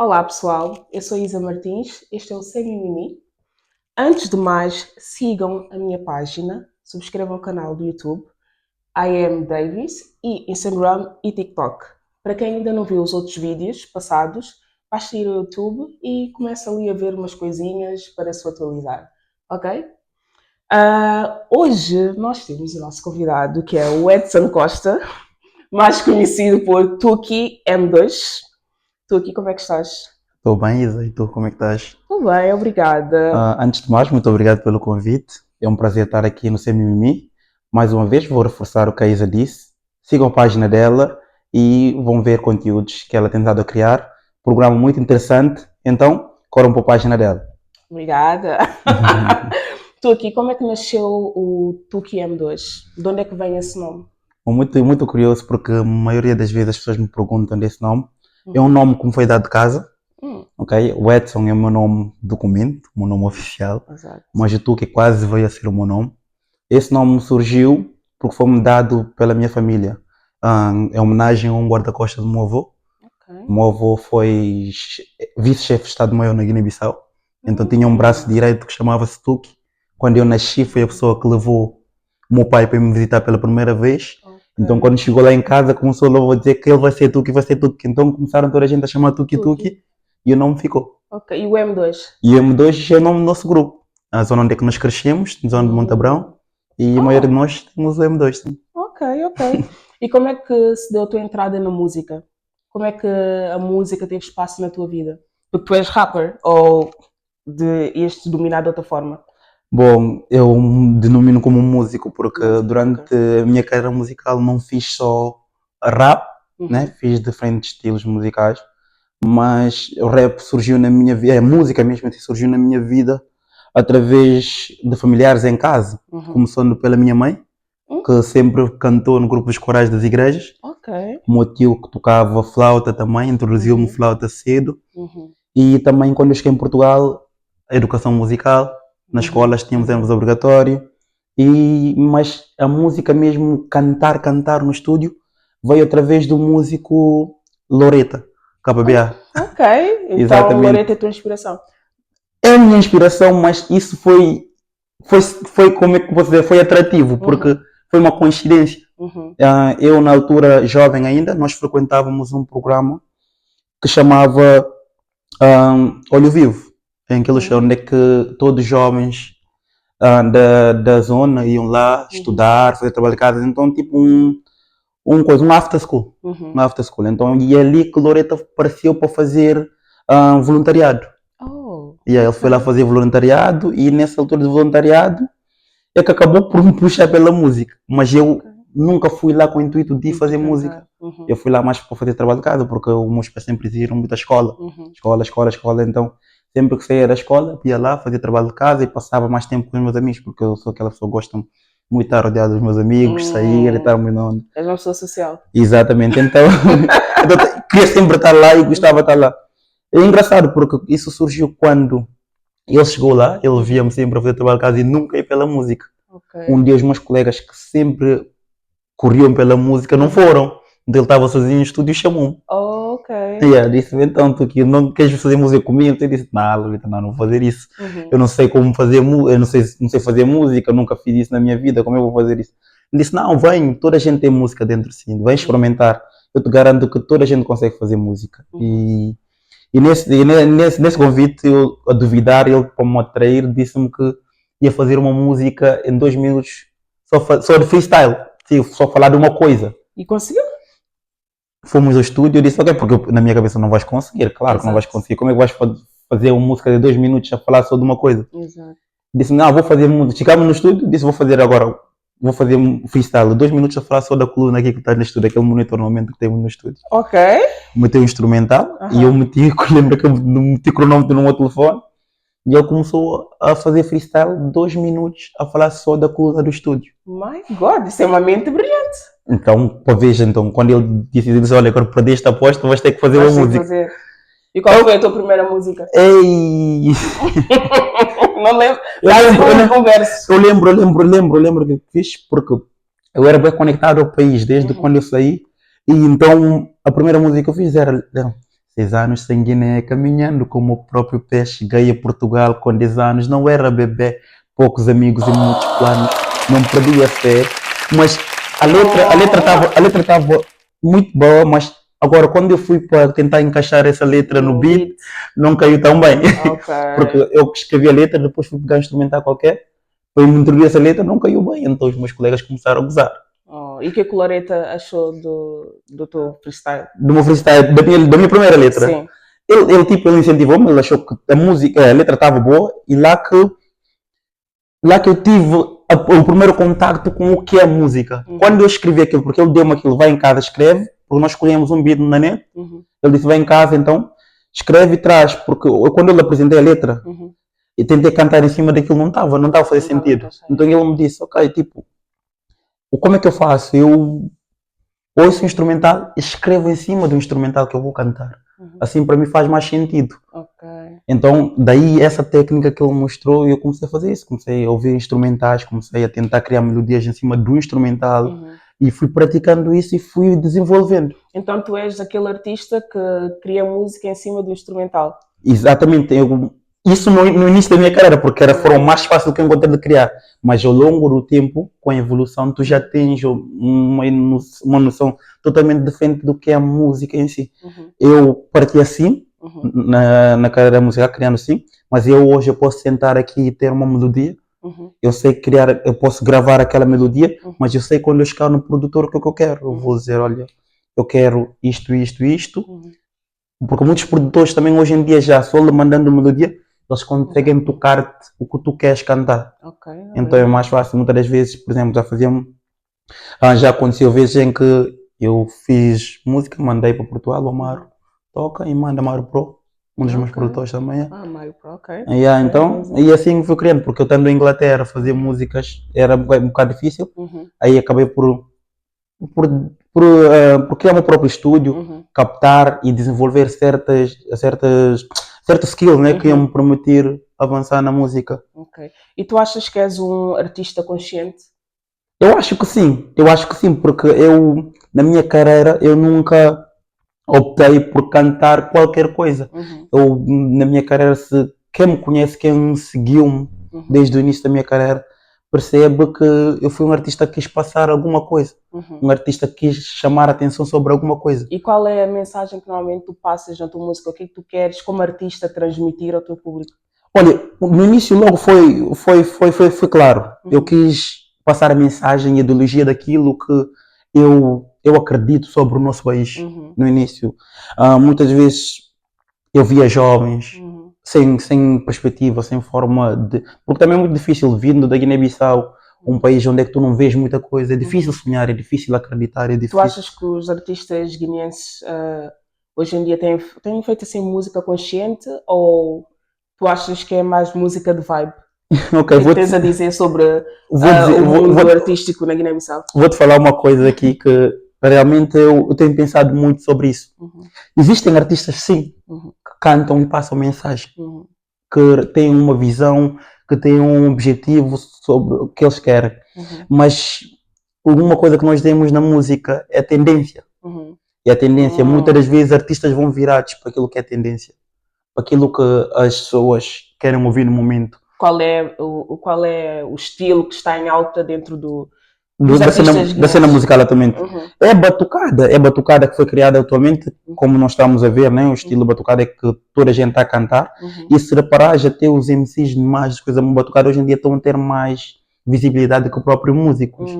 Olá pessoal, eu sou Isa Martins, este é o Sem Mimimi. Antes de mais, sigam a minha página, subscrevam o canal do YouTube, I am Davis, e Instagram e TikTok. Para quem ainda não viu os outros vídeos passados, basta ir ao YouTube e começa ali a ver umas coisinhas para se atualizar, ok? Hoje nós temos o nosso convidado, que é o Edson Costa, mais conhecido por Tuki M2. Tuki, como é que estás? Estou bem, Isa, e tu, como é que estás? Tudo bem, obrigada. Antes de mais, muito obrigado pelo convite. É um prazer estar aqui no Sem Mimimi. Mais uma vez, vou reforçar o que a Isa disse. Sigam a página dela e vão ver conteúdos que ela tem estado a criar. Programa muito interessante. Então, corram para a página dela. Obrigada. Tuki, como é que nasceu o Tuki M2? De onde é que vem esse nome? Muito curioso porque a maioria das vezes as pessoas me perguntam desse nome. É um nome que me foi dado de casa. Ok? O Edson é o meu nome documento, o meu nome oficial. Exato. Mas o Tuki quase veio a ser o meu nome. Esse nome surgiu porque foi-me dado pela minha família. É homenagem a um guarda-costas do meu avô. Ok. O meu avô foi vice-chefe de Estado-Maior na Guiné-Bissau. Então tinha um braço direito que chamava-se Tuki. Quando eu nasci foi a pessoa que levou o meu pai para me visitar pela primeira vez. Ok. Então quando chegou lá em casa começou logo a dizer que ele vai ser Tuki, vai ser Tuki. Então começaram toda a gente a chamar Tuki Tuki e o nome ficou. Ok, e o M2? E o M2 é o nome do nosso grupo. A zona onde é que nós crescemos, na zona de Montabrão. E a maioria de nós temos o M2. Sim. Ok. E como é que se deu a tua entrada na música? Como é que a música teve espaço na tua vida? Porque tu és rapper ou ias-te dominar de outra forma? Bom, eu me denomino como músico porque durante a minha carreira musical não fiz só rap, né? Fiz diferentes estilos musicais, mas o rap surgiu na minha vida, a música mesmo assim surgiu na minha vida através de familiares em casa, começando pela minha mãe, que sempre cantou no grupo dos corais das igrejas. Ok. O meu tio que tocava flauta também, introduziu-me flauta cedo. E também quando eu cheguei em Portugal, a educação musical, nas escolas tínhamos anos obrigatório. Mas a música mesmo, cantar no estúdio, veio através do músico Loreta, KBA. Ok, então Exatamente. Loreta é a tua inspiração. É a minha inspiração, mas isso foi como é que vou dizer, foi atrativo, porque foi uma coincidência. Eu, na altura, jovem ainda, nós frequentávamos um programa que chamava Olho Vivo, em que eles, onde é que todos os jovens da zona iam lá estudar, fazer trabalho de casa, então tipo um after school, um after school. Então, e é ali que Loreta apareceu para fazer voluntariado. E aí ele foi lá fazer voluntariado e nessa altura de voluntariado é que acabou por me puxar pela música. Mas eu nunca fui lá com o intuito de fazer música. Eu fui lá mais para fazer trabalho de casa, porque os meus pais sempre exigiram muito a escola. Escola. Então, sempre que saía da escola, ia lá fazer trabalho de casa e passava mais tempo com os meus amigos, porque eu sou aquela pessoa que gosta muito de estar rodeado dos meus amigos, sair e estar muito onde. És uma pessoa social. Exatamente. Então, eu queria sempre estar lá e gostava de estar lá. É engraçado porque isso surgiu quando ele chegou lá, ele via-me sempre a fazer trabalho de casa e nunca ia pela música. Um dia os meus colegas que sempre corriam pela música não foram. Então ele estava sozinho no estúdio e chamou-me. Disse, então tu aqui não queres fazer música comigo? Eu disse, não vou fazer isso. Eu não sei como fazer música, eu não sei fazer música, eu nunca fiz isso na minha vida, como eu vou fazer isso? Ele disse, não, vem, toda a gente tem música dentro de si, vem experimentar. Eu te garanto que toda a gente consegue fazer música. E nesse convite, eu a duvidar, ele para me atrair, disse-me que ia fazer uma música em 2 minutos, só de freestyle, só falar de uma coisa. E conseguiu? Fomos ao estúdio, eu disse, ok, porque na minha cabeça não vais conseguir, claro que não vais conseguir. Como é que vais fazer uma música de 2 minutos a falar só de uma coisa? Exato. Disse, não, vou fazer música. Ficámos no estúdio, disse, vou fazer um freestyle, 2 minutos a falar só da coluna aqui que está no estúdio, aquele monitor normalmente que temos no estúdio. Ok. Meti o instrumental e eu lembro que eu meti cronômetro no meu telefone e ele começou a fazer freestyle 2 minutos a falar só da coluna do estúdio. My God, isso é uma mente brilhante. Então, veja, quando ele disse, olha, quando perdeste a aposta, vais ter que fazer uma música. E qual foi a tua primeira música? Ei! Não lembro. Eu lembro que fiz, porque eu era bem conectado ao país desde quando eu saí. E então, a primeira música que eu fiz era 6 anos sem Guiné, caminhando como o próprio pé. Cheguei a Portugal com 10 anos, não era bebê. Poucos amigos e muitos planos, não perdi a fé. Mas a letra estava muito boa, mas agora quando eu fui para tentar encaixar essa letra no beat, não caiu tão bem. Ok. Porque eu escrevi a letra, depois fui pegar um instrumental qualquer, foi me introduzir essa letra, não caiu bem, então os meus colegas começaram a gozar. E o que a Coloreta achou do teu freestyle? Do meu freestyle, da minha primeira letra. Sim. Ele incentivou-me, ele achou que a letra estava boa, e lá que eu tive o primeiro contacto com o que é música. Quando eu escrevi aquilo, porque ele deu-me aquilo, vai em casa, escreve, porque nós escolhemos um beat na net, ele disse, vai em casa, então, escreve e traz, porque quando eu lhe apresentei a letra, eu tentei cantar em cima daquilo, não estava a fazer sentido. Então ele me disse, ok, tipo, como é que eu faço? Eu ouço um instrumental, escrevo em cima do instrumental que eu vou cantar. Assim para mim faz mais sentido. Okay. Então, daí essa técnica que ele mostrou, eu comecei a fazer isso. Comecei a ouvir instrumentais, comecei a tentar criar melodias em cima do instrumental e fui praticando isso e fui desenvolvendo. Então tu és aquele artista que cria música em cima do instrumental? Exatamente. Isso no início da minha carreira, porque era a forma mais fácil que eu encontrei de criar. Mas ao longo do tempo, com a evolução, tu já tens uma noção totalmente diferente do que é a música em si. Eu parti assim, na carreira musical, criando assim, mas hoje eu posso sentar aqui e ter uma melodia. Eu sei criar, eu posso gravar aquela melodia, mas eu sei quando eu chegar no produtor o que eu quero. Eu vou dizer, olha, eu quero isto. Porque muitos produtores também hoje em dia já, só lhe mandando melodia, eles conseguem tocar-te o que tu queres cantar. Então é mais fácil. Muitas das vezes, por exemplo, já aconteceu vezes em que eu fiz música, mandei para Portugal, o Amaro toca e manda Amaro Pro, um dos meus produtores também. Amaro Pro, ok. Então, e assim fui criando, porque eu estando em Inglaterra fazer músicas era um bocado difícil, aí acabei por criar o meu próprio estúdio, captar e desenvolver certos skills, né, que iam me permitir avançar na música. Ok. E tu achas que és um artista consciente? Eu acho que sim, porque eu, na minha carreira, eu nunca optei por cantar qualquer coisa. Eu, na minha carreira, quem me conhece, quem me seguiu desde o início da minha carreira, percebe que eu fui um artista que quis passar alguma coisa. Um artista que quis chamar a atenção sobre alguma coisa. E qual é a mensagem que normalmente tu passas na tua música? O que é que tu queres como artista transmitir ao teu público? Olha, no início logo foi claro. Eu quis passar a mensagem e a ideologia daquilo que eu acredito sobre o nosso país. No início, muitas vezes eu via jovens sem perspectiva, sem forma de... Porque também é muito difícil, vindo da Guiné-Bissau, um país onde é que tu não vês muita coisa, é difícil sonhar, é difícil acreditar, é difícil... Tu achas que os artistas guineenses hoje em dia têm feito assim música consciente, ou tu achas que é mais música de vibe? Okay, o que tens a dizer sobre o mundo artístico na Guiné-Bissau? Vou-te falar uma coisa aqui que realmente eu tenho pensado muito sobre isso. Existem artistas, sim, que cantam e passam mensagem, que têm uma visão, que têm um objetivo sobre o que eles querem. Mas uma coisa que nós temos na música é tendência. E a tendência, muitas das vezes, artistas vão virados para aquilo que é tendência, para aquilo que as pessoas querem ouvir no momento. Qual é o estilo que está em alta dentro da cena musical atualmente? É batucada que foi criada atualmente, como nós estamos a ver, né? O estilo batucada é que toda a gente está a cantar. E se reparares, até os MCs mais coisas batucada hoje em dia estão a ter mais visibilidade que os próprios músicos.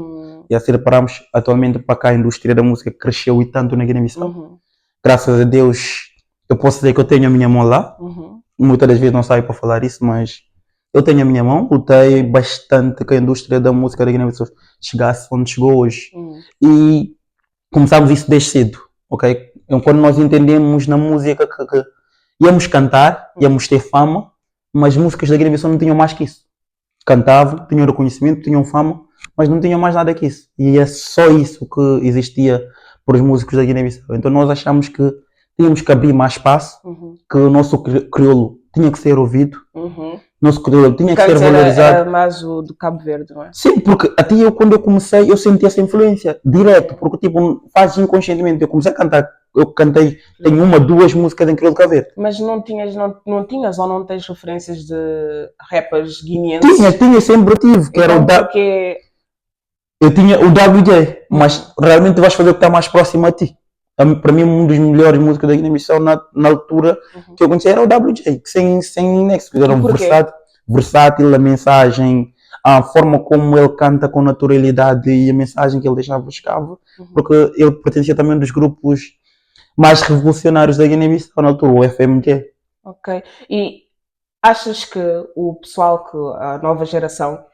E se repararmos, atualmente para cá a indústria da música cresceu e tanto na Guiné-Bissau. Graças a Deus, eu posso dizer que eu tenho a minha mão lá. Muitas das vezes não saio para falar isso, mas eu tenho a minha mão, lutei bastante que a indústria da música da Guiné-Bissau chegasse onde chegou hoje. E começámos isso desde cedo, ok? Então, quando nós entendemos na música que íamos cantar, íamos ter fama, mas músicas da Guiné-Bissau não tinham mais que isso. Cantavam, tinham reconhecimento, tinham fama, mas não tinham mais nada que isso. E é só isso que existia para os músicos da Guiné-Bissau. Então nós achamos que tínhamos que abrir mais espaço, que o nosso crioulo tinha que ser ouvido, Nosso cultura tinha que ser Antes era valorizado. mais o do Cabo Verde, não é? Sim, porque até eu, quando eu comecei, eu senti essa influência direto, porque tipo, faz inconscientemente. Eu comecei a cantar, eu cantei, tenho uma, duas músicas em crioulo de Cabo Verde. Mas não tinhas ou não tens referências de rappers guineenses? Tinha, sempre tive, que era Então, o da... porque... Eu tinha o WJ, mas realmente tu vais fazer o que está mais próximo a ti. Para mim, um dos melhores músicos da Guiné-Bissau na altura que eu conhecia era o WJ, que sem nexo, era um versátil, a mensagem, a forma como ele canta com naturalidade e a mensagem que ele deixava buscava, porque ele pertencia também dos grupos mais revolucionários da Guiné-Bissau na altura, o FMG. Ok. E achas que o pessoal, a nova geração,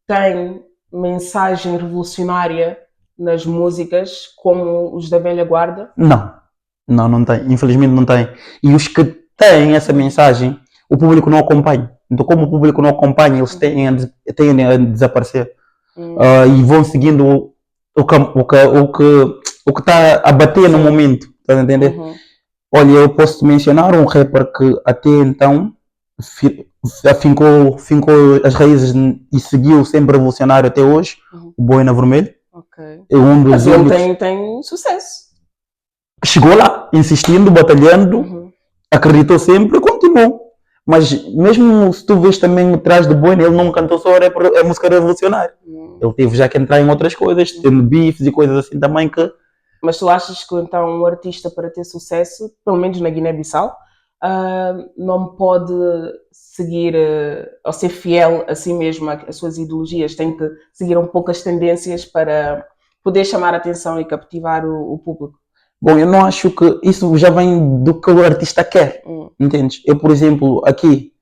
tem mensagem revolucionária nas músicas como os da velha guarda? Não tem. Infelizmente não tem. E os que têm essa mensagem, o público não acompanha. Então, como o público não acompanha, eles têm a desaparecer. E vão seguindo o que está a bater no momento. Estás a entender? Olha, eu posso mencionar um rapper que até então afincou as raízes e seguiu sempre revolucionário até hoje, o Boina Vermelho. Okay. É um dos Mas ele tem sucesso. Chegou lá, insistindo, batalhando, acreditou sempre e continuou. Mas mesmo se tu vês também atrás do Boina, ele não cantou só a música revolucionária. Ele teve já que entrar em outras coisas, tendo bifes e coisas assim também que... Mas tu achas que então um artista para ter sucesso, pelo menos na Guiné-Bissau, não pode seguir ou ser fiel a si mesmo, às suas ideologias, tem que seguir um pouco as tendências para poder chamar a atenção e captivar o público? Bom, eu não acho que isso já vem do que o artista quer, entendes? Eu, por exemplo, aqui,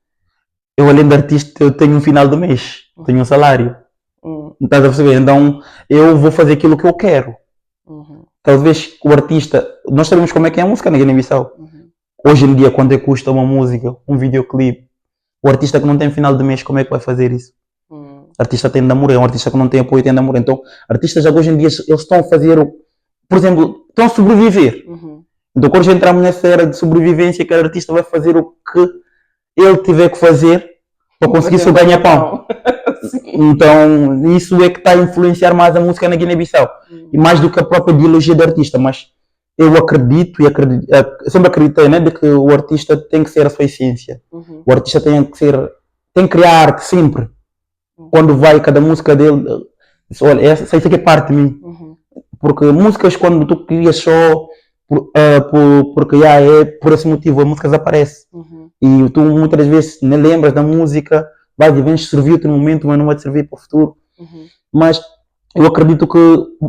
eu além de artista, eu tenho um final do mês, tenho um salário, estás a perceber? Então, eu vou fazer aquilo que eu quero. Talvez o artista, nós sabemos como é que é a música na Guiné-Bissau. Hoje em dia, quanto é que custa uma música, um videoclipe? O artista que não tem final de mês, como é que vai fazer isso? O artista tem de namorar, um artista que não tem apoio tem de namorar. Então, artistas já hoje em dia, eles estão a fazer, por exemplo, estão a sobreviver. Então, quando já entramos nessa era de sobrevivência, cada artista vai fazer o que ele tiver que fazer para conseguir seu ganha-pão. Então, isso é que está a influenciar mais a música na Guiné-Bissau. E mais do que a própria ideologia do artista. Mas eu acredito, sempre acreditei, né, de que o artista tem que ser a sua essência. O artista tem que criar arte sempre. Quando vai cada música dele, olha, essa aqui é parte de mim. Porque músicas, quando tu crias só porque é por esse motivo, a música desaparece. E tu muitas vezes nem lembras da música, vai e vens, serviu-te no momento, mas não vai te servir para o futuro. Mas eu acredito que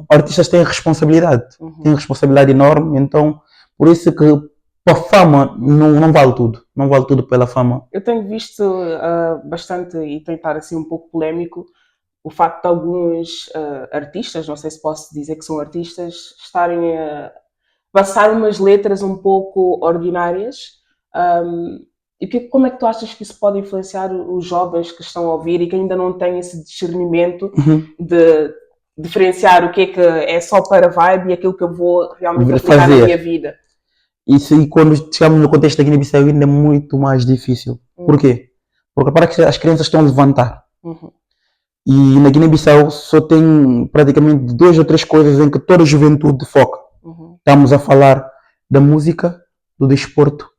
artistas têm responsabilidade, têm responsabilidade enorme, então por isso que a fama não vale tudo, não vale tudo pela fama. Eu tenho visto bastante, e tentar assim um pouco polémico, o facto de alguns artistas, não sei se posso dizer que são artistas, estarem a passar umas letras um pouco ordinárias. E como é que tu achas que isso pode influenciar os jovens que estão a ouvir e que ainda não têm esse discernimento de diferenciar o que é só para vibe e aquilo que eu vou realmente aplicar na minha vida? Isso, e quando chegamos no contexto da Guiné-Bissau ainda é muito mais difícil. Por quê? Porque para que as crianças estão a levantar. E na Guiné-Bissau só tem praticamente 2 ou 3 coisas em que toda a juventude foca. Estamos a falar da música, do desporto,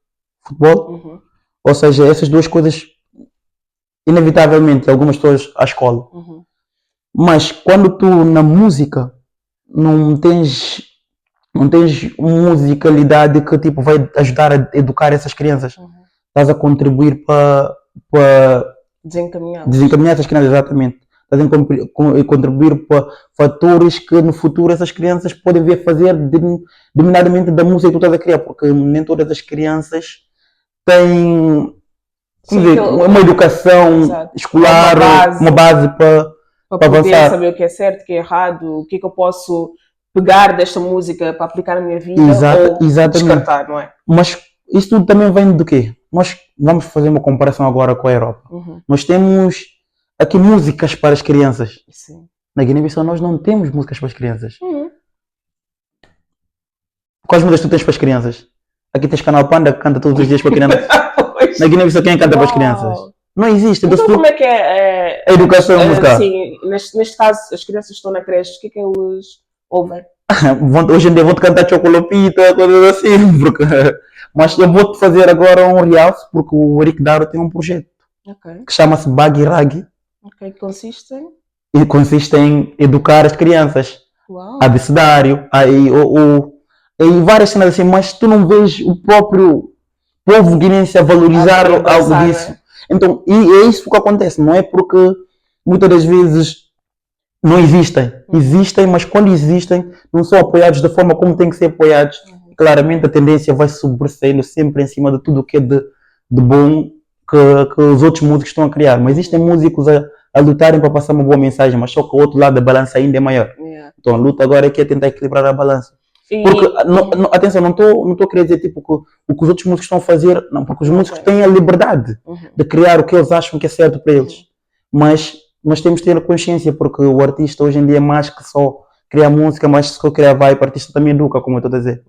futebol. Ou seja, essas 2 coisas, inevitavelmente, algumas pessoas à escola. Mas quando tu na música não tens musicalidade que tipo, vai ajudar a educar essas crianças, estás a contribuir para desencaminhar essas crianças, exatamente. Estás a contribuir para fatores que no futuro essas crianças podem vir a fazer dominadamente da música que tu estás a criar, porque nem todas as crianças têm uma educação escolar, uma base para poder avançar. Saber o que é certo, o que é errado, o que é que eu posso pegar desta música para aplicar na minha vida ou descartar, não é? Mas isso tudo também vem do quê? Nós vamos fazer uma comparação agora com a Europa. Nós temos aqui músicas para as crianças. Sim. Na Guiné-Bissau nós não temos músicas para as crianças. Quais músicas tu tens para as crianças? Aqui tens Canal Panda que canta todos os dias para crianças. Pois. Na Guiné-Bissau quem canta para as Uau. crianças? Não existe. Então como é que é a educação musical? Sim, neste caso, as crianças estão na creche, o que é eles ouvem? Hoje em dia vou-te cantar Chocolopita, coisas assim, porque... Mas eu vou-te fazer agora um realce, porque o Eric Daro tem um projeto que chama-se Baggy Raggy. Ok, consiste em? E consiste em educar as crianças. Uau. Abecedário, aí várias cenas assim, mas tu não vês o próprio povo guinense a valorizar algo disso. Então, e é isso que acontece, não é porque muitas das vezes não existem. Existem, mas quando existem, não são apoiados da forma como têm que ser apoiados. Claramente a tendência vai sobressair sempre em cima de tudo o que é de bom que os outros músicos estão a criar. Mas existem músicos a lutarem para passar uma boa mensagem, mas só que o outro lado da balança ainda é maior. Então a luta agora é que é tentar equilibrar a balança. Porque, atenção, não estou a querer dizer tipo, o que os outros músicos estão a fazer, não, porque os músicos têm a liberdade de criar o que eles acham que é certo para eles. Mas nós temos de ter a consciência, porque o artista hoje em dia é mais que só criar música, mais que só criar vibe, o artista também educa, como eu estou a dizer.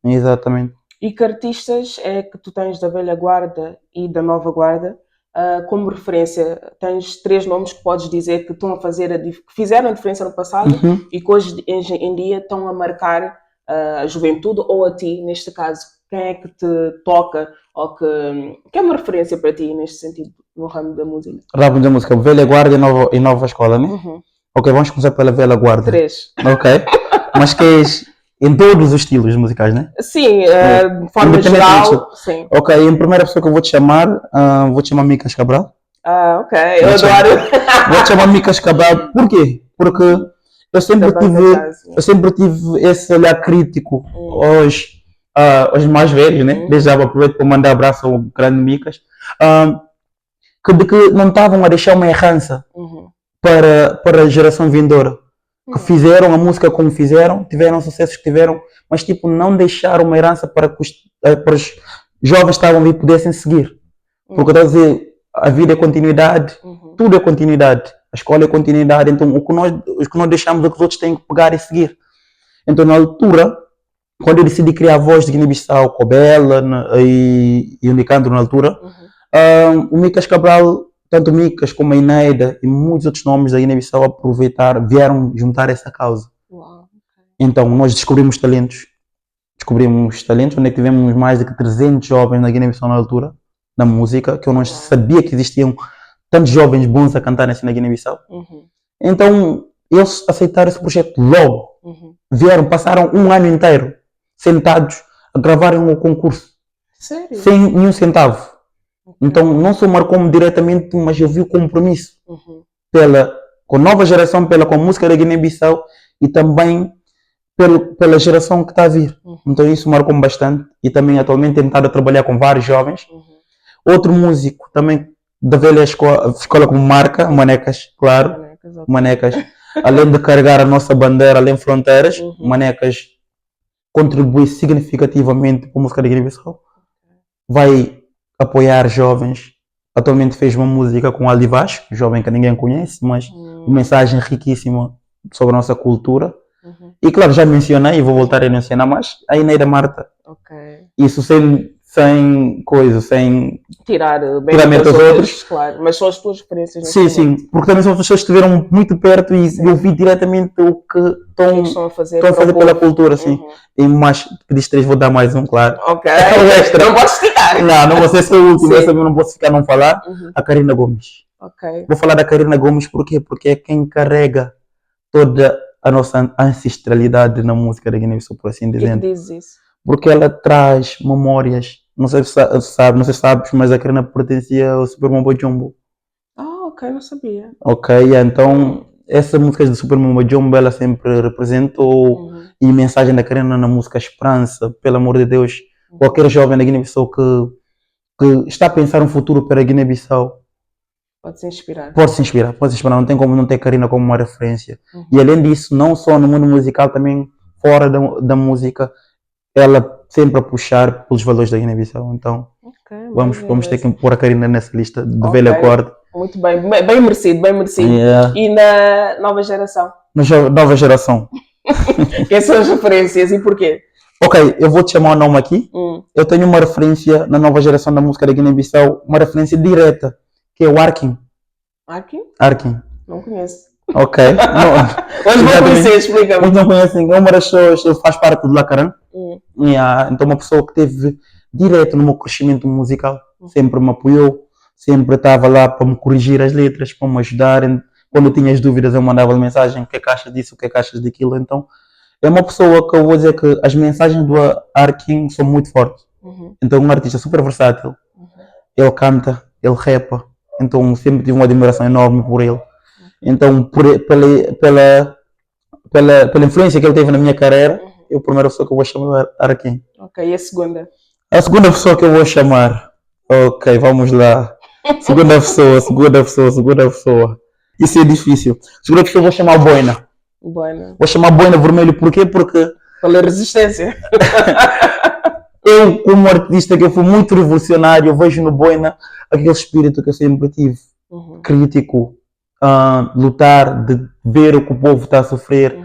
Exatamente. E que artistas é que tu tens da velha guarda e da nova guarda? Como referência, tens 3 nomes que podes dizer que estão a fazer que fizeram a diferença no passado e que hoje em dia estão a marcar a juventude ou a ti, neste caso. Quem é que te toca ou que é uma referência para ti neste sentido, no ramo da música? Ramo da música, velha guarda e nova escola, né? Ok, vamos começar pela velha guarda. 3. Ok, mas queres em todos os estilos musicais, né? Sim, de forma geral, sim. Ok, em primeira pessoa que eu vou te chamar Micas Cabral. Ok, eu adoro. Vou te chamar Micas Cabral, por quê? Porque eu sempre tive esse olhar crítico aos mais velhos, né? Desde já aproveito para mandar abraço ao grande Micas, de que não estavam a deixar uma herança para a geração vindoura. Que fizeram a música como fizeram, tiveram sucessos que tiveram, mas tipo, não deixaram uma herança para os jovens que estavam ali pudessem seguir. Porque eu estou a dizer, a vida é continuidade, tudo é continuidade, a escola é continuidade, então o que nós deixamos é que os outros têm que pegar e seguir. Então na altura, quando eu decidi criar a voz de Guiné-Bissau, Cobela e o Nicandro na altura, o Micas Cabral, tanto o Micas como a Ineida e muitos outros nomes da Guiné-Bissau vieram juntar essa causa. Uau. Então nós descobrimos talentos, onde é que tivemos mais de 300 jovens na Guiné-Bissau na altura, na música, que eu não sabia que existiam tantos jovens bons a cantarem assim na Guiné-Bissau. Então eles aceitaram esse projeto logo, passaram um ano inteiro sentados a gravarem o concurso. Sério? Sem nenhum centavo. Então não só marcou-me diretamente, mas eu vi o compromisso com a nova geração, com a música da Guiné-Bissau e também pela geração que está a vir. Então isso marcou-me bastante e também atualmente tenho estado a trabalhar com vários jovens. Outro músico também da velha escola como marca, Manecas, claro, Manecas. Além de carregar a nossa bandeira além de fronteiras, Manecas contribui significativamente para a música da Guiné-Bissau. Vai apoiar jovens. Atualmente fez uma música com Ali Vaz, jovem que ninguém conhece, mas uma mensagem riquíssima sobre a nossa cultura. E claro, já mencionei e vou voltar a mencionar mais, a Ineida Marta. Isso sem tirar mérito aos outros. Claro, mas são as tuas experiências. Sim, porque também são pessoas que estiveram muito perto e eu vi diretamente o que estão a fazer pela cultura, sim. E mais, pediste 3, vou dar mais um, claro. Ok, extra. Não podes ficar. Não vou ser o último, essa eu não posso ficar a não falar. A Karina Gomes. Vou falar da Karina Gomes porque é quem carrega toda a nossa ancestralidade na música da Guiné-Bissau, por assim dizer. Por que diz isso? Porque ela traz memórias. Não sei se sabes, mas a Karina pertencia ao Super Mambo Jumbo. Ok, não sabia. Ok, então essa música do Super Mambo Jumbo ela sempre representou e a mensagem da Karina na música Esperança, pelo amor de Deus. Qualquer jovem da Guiné-Bissau que está a pensar um futuro para a Guiné-Bissau pode se inspirar, não tem como não ter Karina como uma referência. E além disso, não só no mundo musical, também fora da música, ela sempre a puxar pelos valores da Guiné-Bissau. Então vamos ter que pôr a Karina nessa lista de velha guarda. Muito bem, bem merecido. Yeah. E na nova geração? Na nova geração. Quais são as referências e porquê? Ok, eu vou te chamar o nome aqui. Eu tenho uma referência na nova geração da música da Guiné-Bissau, uma referência direta, que é o Arkin. Arkin? Não conheço. Ok. Mas vou conhecer, explica-me. Muitos não conhecem, é uma das pessoas, ele faz parte do Lacaran. Então uma pessoa que teve direto no meu crescimento musical, sempre me apoiou, sempre estava lá para me corrigir as letras, para me ajudar. Quando eu tinha as dúvidas eu mandava-lhe mensagem, o que é que achas disso, o que é que achas daquilo. Então é uma pessoa que eu vou dizer que as mensagens do Arkin são muito fortes. Então é um artista super versátil, ele canta, ele rapa, então sempre tive uma admiração enorme por ele. Então pela influência que ele teve na minha carreira, eu a primeira pessoa que eu vou chamar é Arkin. Ok, e a segunda? A segunda pessoa que eu vou chamar, ok, vamos lá. Segunda pessoa. Isso é difícil. Segunda pessoa eu vou chamar Boina. Vou chamar Boina Vermelho, porquê? Porque... Pela resistência. Eu, como artista, que eu fui muito revolucionário, eu vejo no Boina aquele espírito que eu sempre tive, crítico, lutar, de ver o que o povo está a sofrer.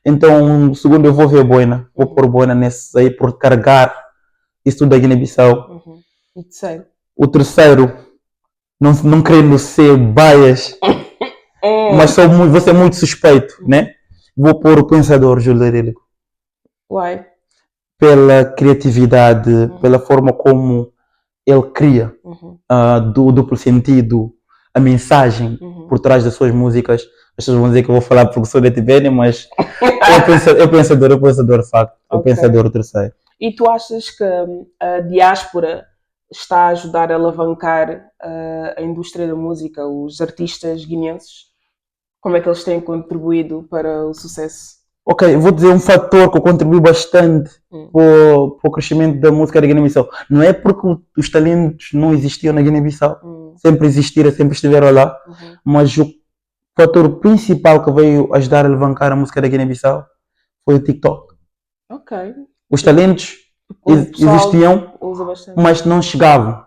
Então, segundo eu vou ver Boina, vou pôr Boina nesse aí, por carregar isso tudo da Guiné-Bissau. O terceiro, não querendo ser bias, mas vou ser muito suspeito, né? Vou pôr o Pensador, Júlio Darílico. Why? Pela criatividade, pela forma como ele cria, do duplo sentido, a mensagem por trás das suas músicas. As pessoas vão dizer que eu vou falar porque sou de Tibénia, mas eu pensador de facto. Eu pensador o terceiro. E tu achas que a diáspora está a ajudar a alavancar a indústria da música, os artistas guineenses? Como é que eles têm contribuído para o sucesso? Ok, vou dizer um fator que contribui bastante para o crescimento da música da Guiné-Bissau. Não é porque os talentos não existiam na Guiné-Bissau, sempre existiram, sempre estiveram lá, mas o fator principal que veio ajudar a alavancar a música da Guiné-Bissau foi o TikTok. Ok. Os talentos existiam, mas não chegavam.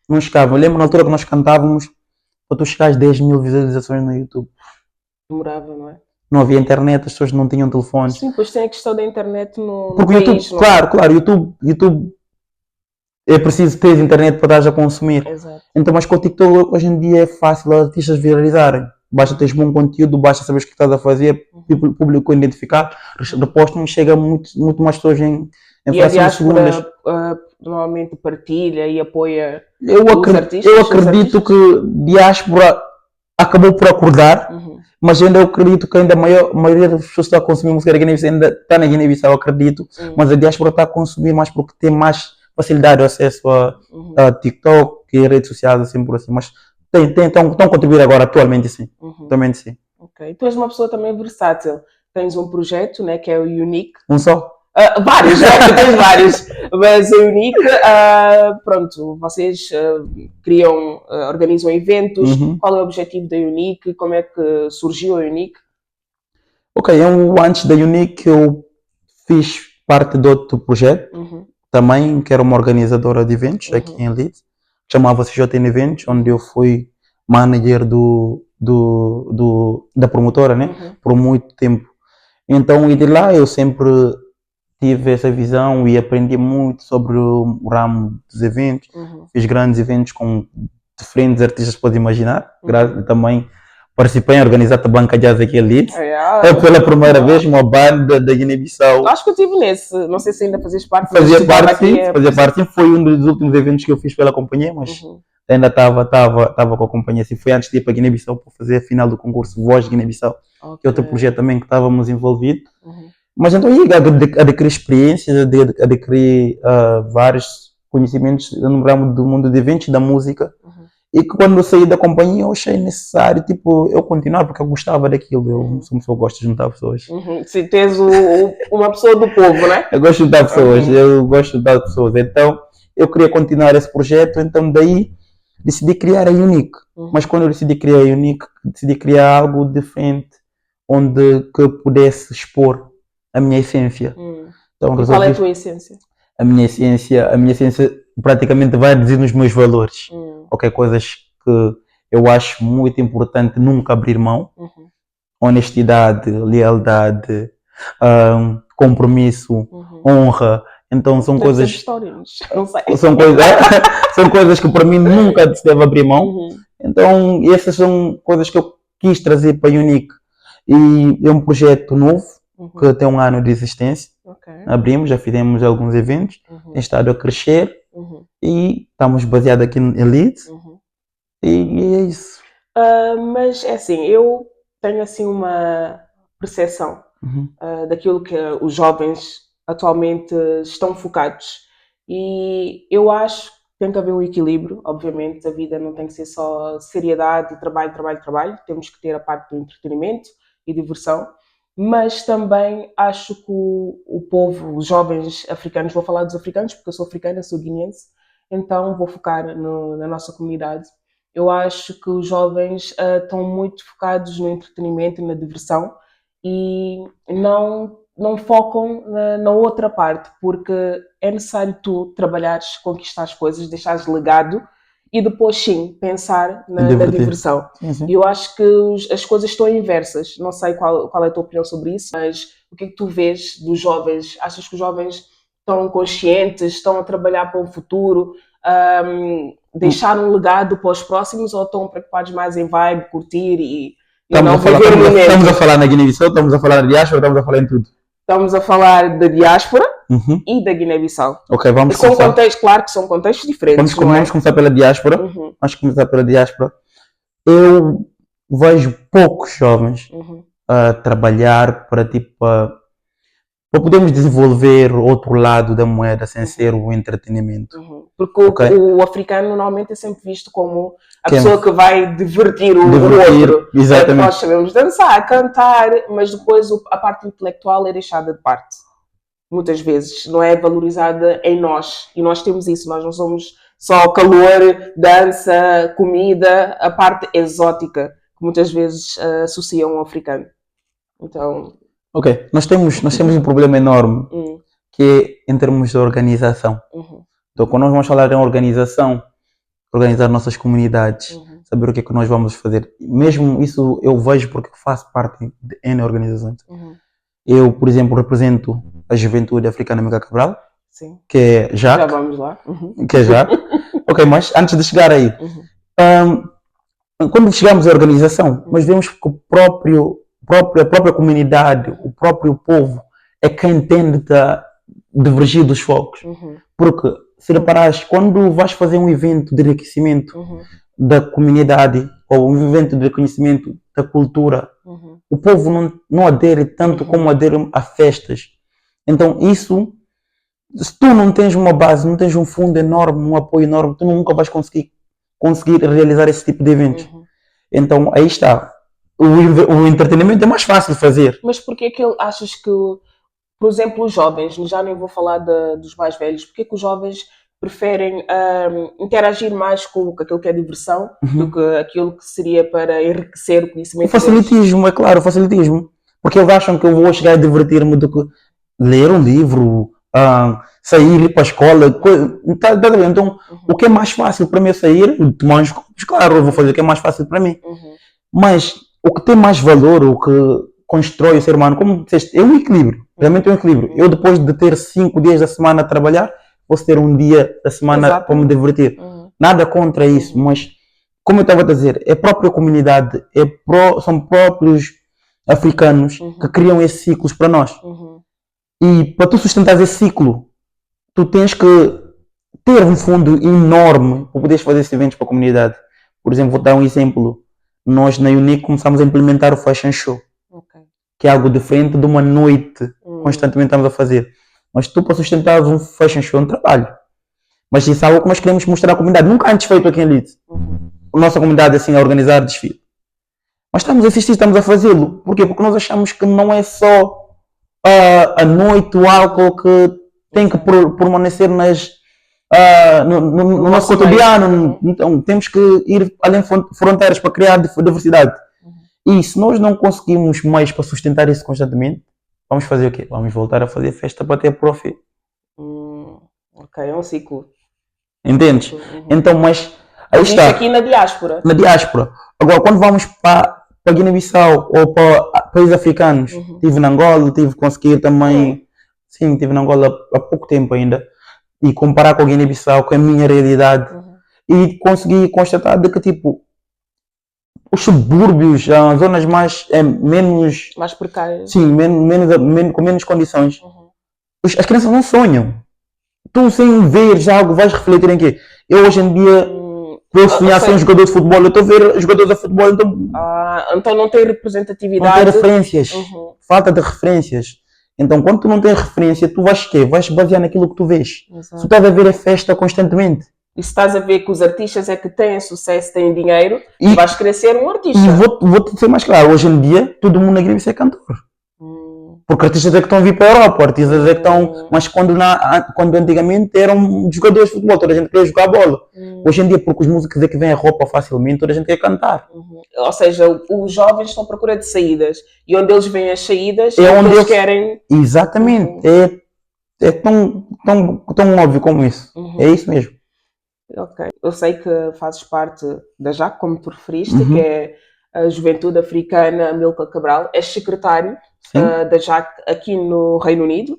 Não chegavam. Eu lembro na altura que nós cantávamos, para tu chegar às 10 mil visualizações no YouTube. Demorava, não é? Não havia internet, as pessoas não tinham telefones. Sim, pois tem a questão da internet no porque país, YouTube, claro, YouTube é preciso ter internet para dar a consumir. Exato. Então, mas com o TikTok hoje em dia é fácil artistas viralizarem. Basta teres bom conteúdo, basta saber o que estás a fazer, o público identificar, repostam e chega muito mais pessoas em frações de segundos. Normalmente partilha e apoia os artistas. Eu acredito que diáspora acabou por acordar, mas ainda eu acredito que ainda a maioria das pessoas que está a consumir música da Guiné-Bissau ainda está na Guiné-Bissau, acredito, mas a diáspora está a consumir mais porque tem mais facilidade de acesso a TikTok e redes sociais, assim por assim, mas estão a contribuir agora, atualmente sim. Atualmente sim. Ok, tu és uma pessoa também versátil, tens um projeto, né, que é o Unique. Um só? Vários, né? Tens vários, mas o Unique, pronto, vocês organizam eventos. Qual é o objetivo da Unique? Como é que surgiu a Unique? Ok, antes da Unique eu fiz parte de outro projeto, também, que era uma organizadora de eventos aqui em Leeds, chamava-se JN Eventos, onde eu fui manager da promotora, né? Por muito tempo. Então, e de lá eu sempre tive essa visão e aprendi muito sobre o ramo dos eventos. Fiz grandes eventos com diferentes artistas, pode imaginar. Também participei em organizar a banca jazz aqui em Leeds. Pela primeira vez, uma banda da Guiné-Bissau. Acho que eu estive nesse, não sei se ainda fazias parte. Fazia parte, foi um dos últimos eventos que eu fiz pela companhia, mas ainda estava com a companhia. Assim, foi antes de ir para a Guiné-Bissau para fazer a final do concurso Voz Guiné-Bissau, que é outro projeto também que estávamos envolvidos. Mas então eu adquiri experiências, adquiri vários conhecimentos no ramo do mundo de eventos, da música. E que quando eu saí da companhia eu achei necessário, tipo, eu continuar, porque eu gostava daquilo. Eu sou uma pessoa que gosta de juntar pessoas. Se tens uma pessoa do povo, né? Eu gosto de juntar pessoas, Então, eu queria continuar esse projeto, então daí decidi criar a Unique. Mas quando eu decidi criar a Unique, decidi criar algo diferente, onde que eu pudesse expor a minha essência. Então, e qual é a tua essência? A minha essência praticamente vai dizer nos meus valores. Ok, coisas que eu acho muito importante nunca abrir mão. Honestidade, lealdade, compromisso, honra. Então são coisas. Histórias, não sei. São coisas que para mim nunca se deve abrir mão. Então essas são coisas que eu quis trazer para a Unique. E é um projeto novo, que tem 1 ano de existência. Abrimos, já fizemos alguns eventos, tem estado a crescer e estamos baseados aqui em Leeds. E é isso. Mas é assim, eu tenho assim uma percepção daquilo que os jovens atualmente estão focados, e eu acho que tem que haver um equilíbrio. Obviamente a vida não tem que ser só seriedade, trabalho, temos que ter a parte do entretenimento e diversão, mas também acho que o povo, os jovens africanos, vou falar dos africanos porque eu sou africana, sou guineense, então vou focar na nossa comunidade. Eu acho que os jovens estão muito focados no entretenimento e na diversão e não focam na outra parte, porque é necessário tu trabalhares, conquistar as coisas, deixares legado e depois sim pensar na diversão. E eu acho que as coisas estão inversas. Não sei qual é a tua opinião sobre isso, mas o que é que tu vês dos jovens? Achas que os jovens estão conscientes, estão a trabalhar para o futuro, deixar um legado para os próximos, ou estão preocupados mais em vibe, curtir e estamos a falar na Guiné-Bissau, estamos a falar na diáspora, estamos a falar em tudo. Estamos a falar da diáspora e da Guiné-Bissau. Ok, vamos começar. Contextos, claro que são contextos diferentes. Vamos começar pela diáspora. Vamos começar pela diáspora. Eu vejo poucos jovens a trabalhar para podermos desenvolver outro lado da moeda sem ser o entretenimento. Porque o africano normalmente é sempre visto como a pessoa que vai divertir o outro. Exatamente. Nós sabemos dançar, cantar, mas depois a parte intelectual é deixada de parte. Muitas vezes não é valorizada em nós. E nós temos isso. Nós não somos só calor, dança, comida, a parte exótica que muitas vezes associam ao africano. Então... Ok, nós temos um problema enorme, que é em termos de organização. Então, quando nós vamos falar em organização, organizar nossas comunidades, saber o que é que nós vamos fazer. Mesmo isso eu vejo porque faço parte de N organizações. Eu, por exemplo, represento a Juventude Africana Amiga Cabral, que é JAC. Já vamos lá. Que é JAC. Ok, mas antes de chegar aí, quando chegamos à organização, nós vemos que a própria comunidade, o próprio povo é quem tende a divergir dos focos. Porque, se reparares, quando vais fazer um evento de enriquecimento da comunidade ou um evento de reconhecimento da cultura, o povo não adere tanto como adere a festas. Então isso, se tu não tens uma base, não tens um fundo enorme, um apoio enorme, tu nunca vais conseguir realizar esse tipo de eventos. Então aí está. O entretenimento é mais fácil de fazer. Mas porquê é que achas que, por exemplo, os jovens, já nem vou falar dos mais velhos, porquê é que os jovens preferem interagir mais com aquilo que é diversão do que aquilo que seria para enriquecer o conhecimento? O facilitismo, é claro, o facilitismo. Porque eles acham que eu vou chegar a divertir-me do que ler um livro, sair, ir para a escola. Então, o que é mais fácil para mim é sair, tomar uns copos, claro, eu vou fazer o que é mais fácil para mim. Mas o que tem mais valor, o que constrói o ser humano, como disseste, é um equilíbrio. Realmente é um equilíbrio. Eu, depois de ter 5 dias da semana a trabalhar, posso ter um dia da semana para me divertir. Nada contra isso, mas, como eu estava a dizer, é a própria comunidade, são próprios africanos que criam esses ciclos para nós. E para tu sustentar esse ciclo, tu tens que ter um fundo enorme para poderes fazer esses eventos para a comunidade. Por exemplo, vou dar um exemplo. Nós na Unique começamos a implementar o Fashion Show, que é algo diferente de uma noite constantemente estamos a fazer. Mas tu, para sustentar um Fashion Show, é um trabalho. Mas isso é algo que nós queremos mostrar à comunidade. Nunca antes feito aqui em Leeds. A nossa comunidade assim a organizar desfile. Mas estamos a assistir, estamos a fazê-lo. Porquê? Porque nós achamos que não é só a noite, o álcool que tem que permanecer no nosso cotidiano. Então temos que ir além de fronteiras para criar diversidade. E se nós não conseguimos mais para sustentar isso constantemente, vamos fazer o quê? Vamos voltar a fazer festa para ter profit. Ok, é um ciclo. Entendes? Então, mas aí está. Isso aqui na diáspora. Na diáspora. Agora, quando vamos para Guiné-Bissau ou para países africanos, estive na Angola, tive que conseguir também Sim, estive na Angola há pouco tempo ainda. E comparar com a Guiné-Bissau, com a minha realidade. E consegui constatar de que, tipo, os subúrbios, as zonas menos... Mais precárias. Sim, com menos condições. As crianças não sonham. Tu, sem ver algo, vais refletir em quê? Eu, hoje em dia, eu sonhar ser um jogador de futebol. Eu estou a ver jogadores de futebol, então não tem representatividade. Não tem referências. Falta de referências. Então, quando tu não tens referência, tu vais quê? Vais basear naquilo que tu vês. Se tu estás a ver a festa constantemente. E se estás a ver que os artistas é que têm sucesso, têm dinheiro, vais querer ser um artista. E vou-te ser mais claro, hoje em dia, todo mundo na Guiné é cantor. Porque artistas é que estão a vir para a Europa, artistas é que estão... Mas quando antigamente eram jogadores de futebol, toda a gente queria jogar bola. Hoje em dia, porque os músicos é que vêm a roupa facilmente, toda a gente quer cantar. Ou seja, os jovens estão à procura de saídas. E onde eles veem as saídas, é onde eles querem... Exatamente. É tão óbvio como isso. É isso mesmo. Ok. Eu sei que fazes parte da JAC, como tu referiste, que é a Juventude Africana Amílcar Cabral. És secretário da JAC aqui no Reino Unido.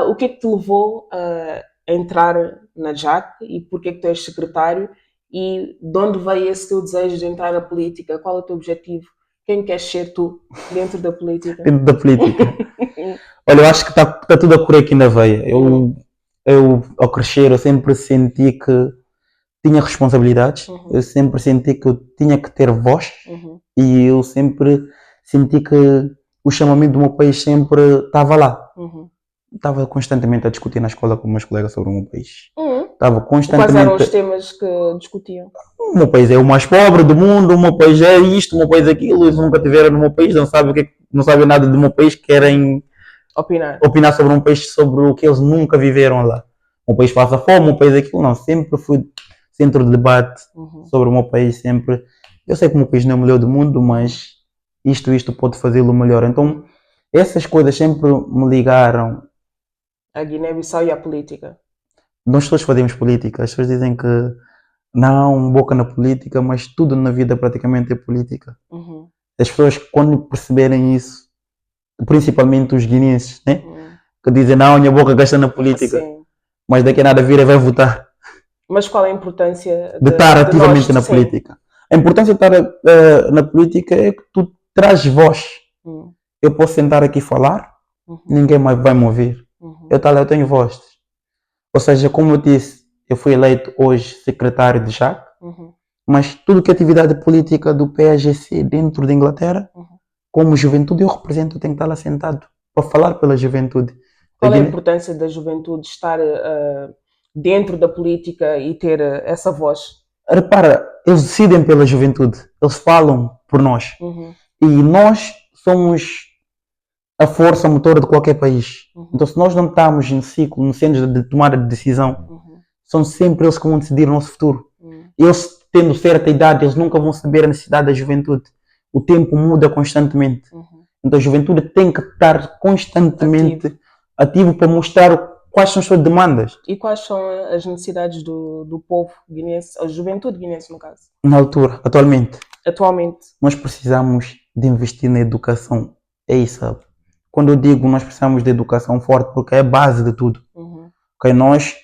O que é que te levou a entrar na JAC e porquê é que tu és secretário? E de onde veio esse teu desejo de entrar na política? Qual é o teu objetivo? Quem queres ser tu dentro da política? Dentro da política? Olha, eu acho que está tudo a correr aqui na veia. Eu, ao crescer, eu sempre senti que tinha responsabilidades, eu sempre senti que eu tinha que ter voz e eu sempre senti que o chamamento do meu país sempre estava lá. Estava constantemente a discutir na escola com meus colegas sobre o meu país. Estava constantemente... Quais eram os temas que discutiam? O meu país é o mais pobre do mundo, o meu país é isto, o meu país é aquilo, eles nunca tiveram no meu país, não sabem nada do meu país, querem opinar sobre um país, sobre o que eles nunca viveram lá. O meu país passa fome, o meu país é aquilo, não. Sempre fui centro de debate sobre o meu país, sempre. Eu sei que o meu país não é o melhor do mundo, mas isto pode fazê-lo melhor. Então, essas coisas sempre me ligaram. A Guiné-Bissau e a política. Nós todos fazemos política. As pessoas dizem que não, boca na política, mas tudo na vida praticamente é política. As pessoas, quando perceberem isso, principalmente os guineenses, né? Que dizem, não, minha boca gasta na política. Mas daqui a nada vira e vai votar. Mas qual é a importância de estar ativamente na política? A importância de estar na política é que tu trazes voz. Eu posso sentar aqui e falar, ninguém mais vai me ouvir. Eu tenho voz. Ou seja, como eu disse, eu fui eleito hoje secretário de JAC, mas tudo que é atividade política do PAGC dentro da Inglaterra, como juventude, eu represento, eu tenho que estar lá sentado para falar pela juventude. Qual é a importância da juventude estar dentro da política e ter essa voz? Repara, eles decidem pela juventude, eles falam por nós. E nós somos a força motora de qualquer país. Então, se nós não estamos no ciclo, no centro de tomar a decisão, são sempre eles que vão decidir o nosso futuro. Eles, tendo certa idade, eles nunca vão saber a necessidade da juventude. O tempo muda constantemente. Então, a juventude tem que estar constantemente ativo para mostrar quais são as suas demandas. E quais são as necessidades do povo guinense, a juventude guinense, no caso? Na altura, atualmente. Nós precisamos de investir na educação. É isso, sabe? Quando eu digo nós precisamos de educação forte, porque é a base de tudo. Okay? Nós,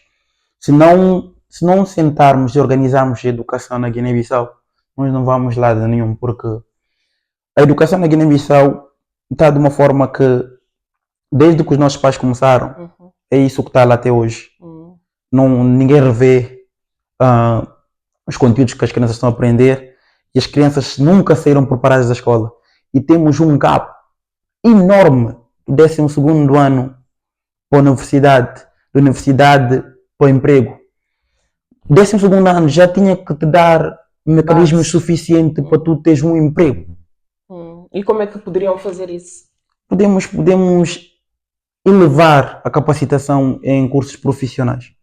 se não sentarmos e organizarmos a educação na Guiné-Bissau, nós não vamos lado nenhum, porque a educação na Guiné-Bissau está de uma forma que, desde que os nossos pais começaram, é isso que está lá até hoje. Ninguém revê os conteúdos que as crianças estão a aprender e as crianças nunca saíram preparadas da escola. E temos um gap enorme do 12º ano para a universidade, da universidade para o emprego. O 12º ano já tinha que te dar mecanismos suficientes para tu teres um emprego. E como é que poderiam fazer isso? Podemos elevar a capacitação em cursos profissionais.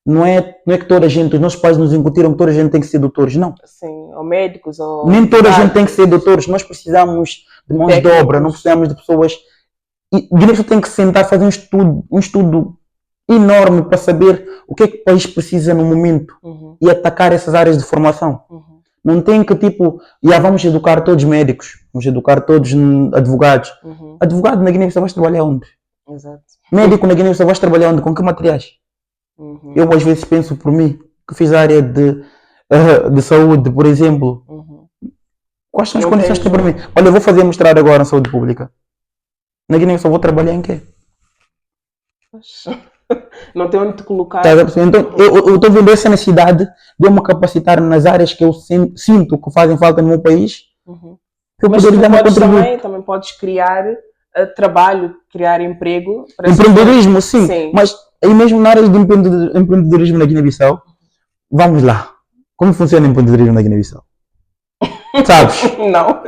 Não é que toda a gente, os nossos pais nos incutiram que toda a gente tem que ser doutores, não. Sim, ou médicos, ou... Nem toda a gente tem que ser doutores, nós precisamos de mãos de obra, não precisamos de pessoas... E Guiné tem que sentar, fazer um estudo enorme para saber o que é que o país precisa no momento e atacar essas áreas de formação. Não tem que, vamos educar todos médicos, vamos educar todos advogados. Advogado na Guiné-Bissau vai trabalhar onde? Exato. Médico na Guiné-Bissau, vais trabalhar onde? Com que materiais? Eu às vezes penso por mim, que fiz a área de saúde, por exemplo. Quais são as condições que tem para mim? Olha, eu vou fazer mestrado agora em saúde pública. Na Guiné-Bissau vou trabalhar em quê? Não tem onde te colocar. Então, eu estou vendo essa necessidade de eu me capacitar nas áreas que eu sinto que fazem falta no meu país. Mas também podes criar trabalho, criar emprego. Empreendedorismo, sim. Mas aí mesmo na área de empreendedorismo na Guiné-Bissau, vamos lá. Como funciona o empreendedorismo na Guiné-Bissau? Sabes? Não.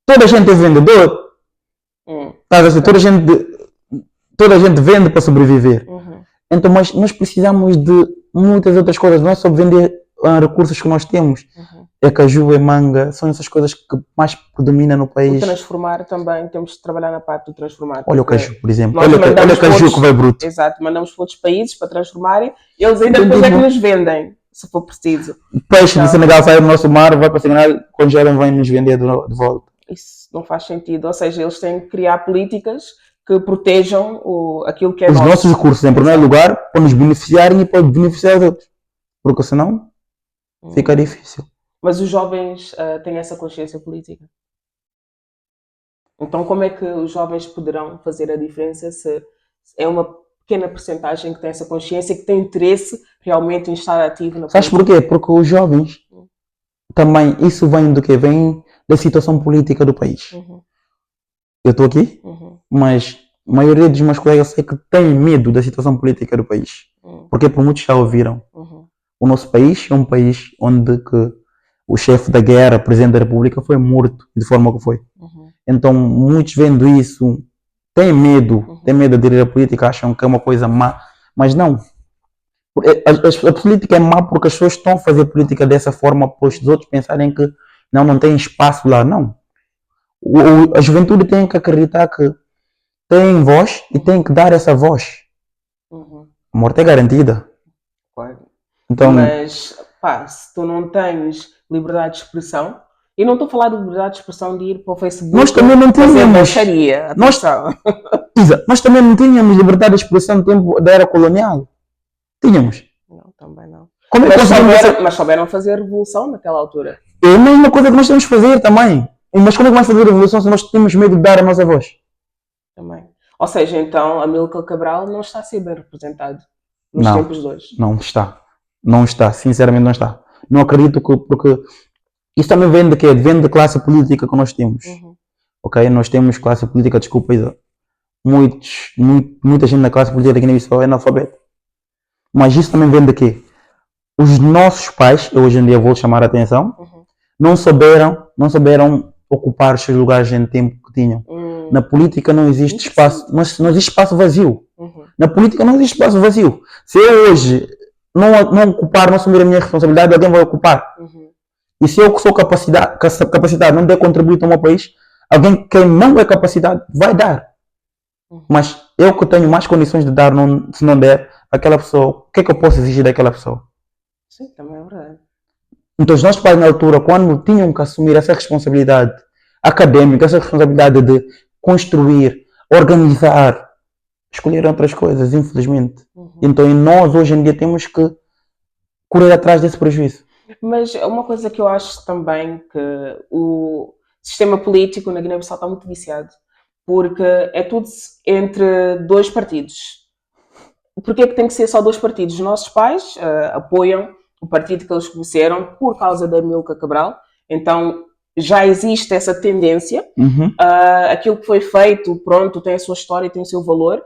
Toda a gente é vendedor. Toda a gente vende para sobreviver. Então, mas nós precisamos de muitas outras coisas. Não é só vender recursos que nós temos. É caju, é manga. São essas coisas que mais predominam no país. O transformar também. Temos de trabalhar na parte do transformar. Olha o caju, por exemplo. Olha o caju que vai bruto. Exato. Mandamos para outros países para transformarem. Eles ainda depois é que nos vendem. Se for preciso. Peixe do Senegal sai do nosso mar, vai para o Senegal, congelam, vêm nos vender de volta. Isso não faz sentido. Ou seja, eles têm que criar políticas que protejam aquilo que é os nossos recursos, em primeiro lugar, para nos beneficiarem e para beneficiar os outros. Porque senão fica difícil. Mas os jovens têm essa consciência política. Então como é que os jovens poderão fazer a diferença se é uma pequena percentagem que tem essa consciência e que tem interesse realmente em estar ativo na política? Sabes porquê? Porque os jovens também, isso vem do quê? Vem da situação política do país. Eu estou aqui, mas a maioria dos meus colegas sei que têm medo da situação política do país. Porque por muitos já ouviram. O nosso país é um país onde que o chefe da guerra, presidente da república, foi morto de forma que foi. Então muitos vendo isso têm medo de ir à política, acham que é uma coisa má. Mas não. A política é má porque as pessoas estão a fazer política dessa forma para os outros pensarem que não tem espaço lá. Não. A juventude tem que acreditar que tem voz e tem que dar essa voz. A morte é garantida. Claro. Então, mas, se tu não tens liberdade de expressão, e não estou a falar de liberdade de expressão de ir para o Facebook nós também não tínhamos. Nós também não tínhamos liberdade de expressão no tempo da era colonial. Tínhamos. Não, também não. Mas souberam fazer revolução naquela altura. É a mesma coisa que nós temos que fazer também. Mas como é que vamos fazer a revolução se nós temos medo de dar a nossa voz? Também. Ou seja, então, Amílcar Cabral não está a ser bem representado nos tempos de hoje. Não está. Não está. Sinceramente não está. Não acredito porque isso também vem de quê? Vem da classe política que nós temos. Ok? Nós temos classe política, desculpa, muita gente na classe política da Guiné-Bissau é analfabeta. Mas isso também vem de quê? Os nossos pais, eu hoje em dia vou chamar a atenção, não souberam ocupar os seus lugares em tempo que tinham. Na política não existe espaço, não existe espaço vazio. Na política não existe espaço vazio. Se eu hoje não ocupar, não assumir a minha responsabilidade, alguém vai ocupar. E se eu que sou capacitado não der contribuir para o meu país, alguém que não é capacitado vai dar. Mas eu que tenho mais condições de dar, se não der, aquela pessoa, o que é que eu posso exigir daquela pessoa? Sim, também é verdade. Então os nossos pais na altura, quando tinham que assumir essa responsabilidade académica, essa responsabilidade de construir, organizar, escolheram outras coisas, infelizmente. Então nós hoje em dia temos que correr atrás desse prejuízo. Mas uma coisa que eu acho também que o sistema político na Guiné-Bissau está muito viciado, porque é tudo entre dois partidos. Porquê é que tem que ser só dois partidos? Os nossos pais apoiam o partido que eles conheceram por causa da Amílcar Cabral, então já existe essa tendência. Aquilo que foi feito, pronto, tem a sua história, tem o seu valor,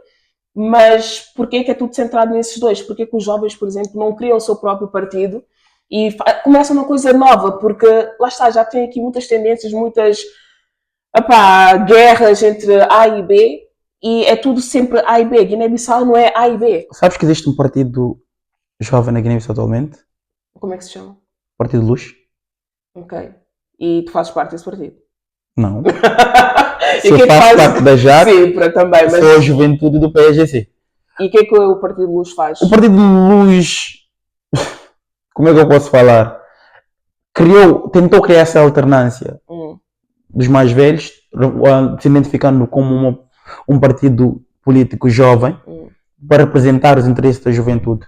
mas porquê é que é tudo centrado nesses dois? Porquê é que os jovens, por exemplo, não criam o seu próprio partido e começam uma coisa nova? Porque, lá está, já tem aqui muitas tendências, muitas guerras entre A e B, e é tudo sempre A e B. Guiné-Bissau não é A e B. Sabes que existe um partido jovem na Guiné-Bissau atualmente? Como é que se chama? Partido Luz. Ok. E tu fazes parte desse partido? Não. E eu faço parte da JAC. Sim, também. Mas... sou a juventude do PSGC. E o que é que o Partido Luz faz? O Partido Luz, como é que eu posso falar? Tentou criar essa alternância dos mais velhos, se identificando como um partido político jovem para representar os interesses da juventude.